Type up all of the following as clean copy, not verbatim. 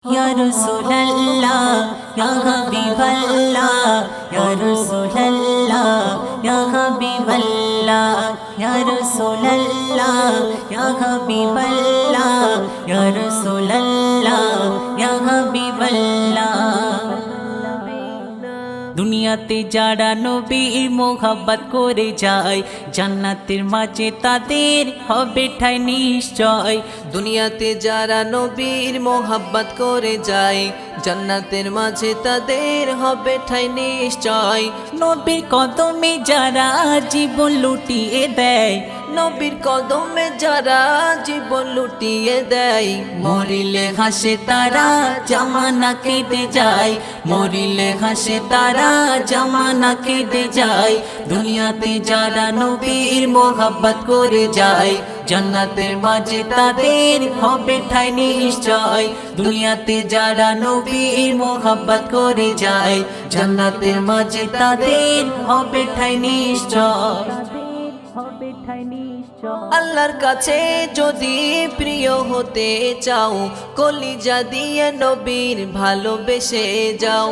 या रसूल अल्लाह या हबीब अल्लाह या रसूल अल्लाह या हबीब अल्लाह या रसूल अल्लाह या हबीब अल्लाह या रसूल अल्लाह या हबीब अल्लाह। দুনিয়াতে যারা নবীর মোহাব্বত করে যায় জান্নাতের মাঝে তাদের হবে ঠাঁই নিশ্চয়। দুনিয়াতে যারা নবীর মোহাব্বত করে যায় জান্নাতের মাঝে তাদের হবে ঠাঁই নিশ্চয়। নবীর কদমে যারা জীবন লুটিয়ে দেয়, নবীর কদমে যারা জীবন লুটিয়ে দেয়, মরিলে হাসে তারা জামানা কেঁদে যায়, মরিলে হাসে তারা জামানা কেঁদে যায়। দুনিয়াতে যারা নবীর মোহাব্বত করে যায় জান্নাতের মাঝে তাদের হবে ঠাঁই নিশ্চয়। দুনিয়াতে যারা নবীর মোহাব্বত করে যায় জান্নাতের মাঝে তাদের হবে ঠাঁই নিশ্চয়। আল্লাহর কাছে যদি প্রিয় হতে চাও কলিজা দিয়ে নবীর ভালোবেসে যাও।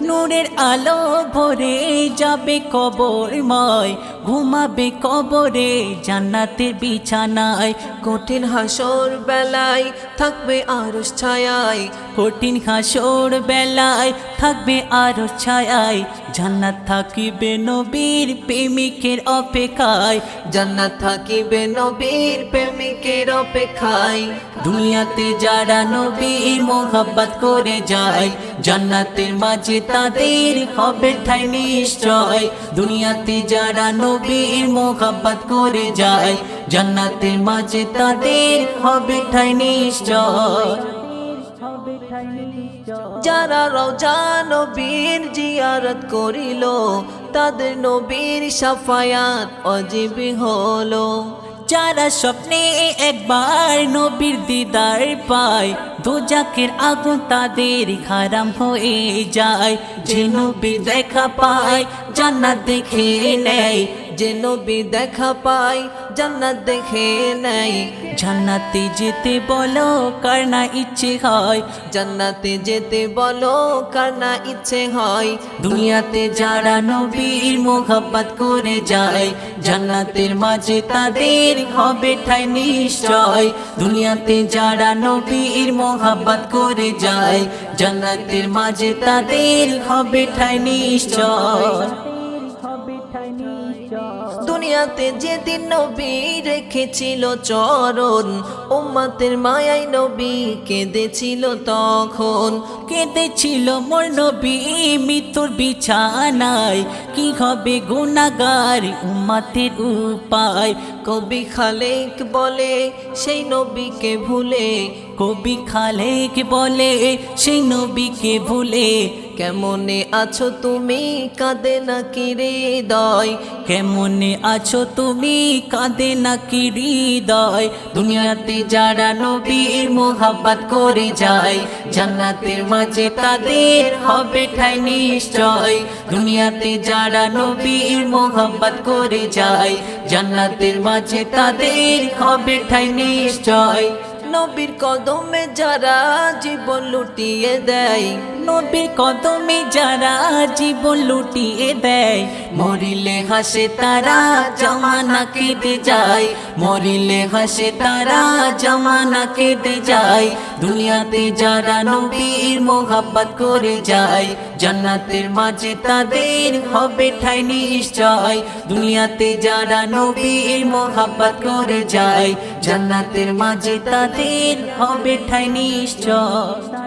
নূরের আলো ভরে যাবে কবরময়, ঘুমাবে কবরে জান্নাতের বিছানায়। কঠিন হাসর বেলায় থাকবে আরশ ছায়ায়, কঠিন হাসর বেলায় থাকবে আরশ ছায়ায়। জান্নাত থাকিবে নবীর প্রেমিকের অপেক্ষায়, জান্নাত থাকিবে নবীর প্রেমিকের অপেক্ষায়। দুনিয়াতে যারা নবীর মোহাব্বত করে যায় জান্নাতের মাঝে তাদের হবে ঠাঁই নিশ্চয়। দুনিয়াতে যারা নবীর মোহাব্বত করে যায় জান্নাতের মাঝে তাদের হবে ঠাঁই নিশ্চয়। যারা রওজা নবীর জিয়ারত করিল তাদের নবীর শাফায়াত অজীবী হলো। যারা স্বপ্নে একবার নবীর দিদার পায় দোজাকের আগুন তাদের হারাম হয়ে যায়। যে নবীর দেখা পায় জান্নাত দেখে নেয়, যে নবী দেখা পায় জান্নাত দেখে নেয়। জান্নাতে যেতে বলো কার না ইচ্ছে হয়, জান্নাতে যেতে বলো কার না ইচ্ছে হয়। দুনিয়াতে যারা নবীর মোহাব্বত করে যায় জান্নাতের মাঝে তাদের হবে ঠাঁই নিশ্চয়। দুনিয়াতে যারা নবীর মোহাব্বত করে যায় জান্নাতের মাঝে তাদের হবে ঠাঁই নিশ্চয়। দুনিয়াতে যেদিন নবী রেখেছিল চরণ উম্মতের মায়ায় নবী কেঁদেছিল তখন। কেঁদেছিল মোর নবী মৃত্যুর বিছানায়, কি হবে গুনাহগার উম্মতের উপায়। কবি খালেক বলে সেই নবীকে ভুলে, কবি খালেক বলে সেই নবীকে ভুলে। কেমনে আছো তুমি কাঁদে নাকি হৃদয়, কেমনে আছো তুমি কাঁদে নাকি হৃদয়। দুনিয়াতে যারা নবীর মোহাব্বত করে যায় জান্নাতের মাঝে তাদের হবে ঠাঁই নিশ্চয়। দুনিয়াতে যারা নবীর মোহাব্বত করে যায় জান্নাতের মাঝে তাদের হবে ঠাঁই নিশ্চয়। নবীর কদমে যারা জীবন লুটিয়ে দেয়, নবীর কদমে যারা জীবন লুটিয়ে দেয়, মরিলে হাসে তারা জামানা কেঁদে যায়, মরিলে হাসে তারা জামানা কেঁদে যায়। দুনিয়াতে যারা নবীর মোহাব্বত করে যায় জান্নাতের মাঝে তাদের হবে ঠাঁই নিশ্চয়। দুনিয়াতে যারা নবীর মোহাব্বত করে যায় জান্নাতের মাঝে তাদের হবে ঠাঁই নিশ্চয়।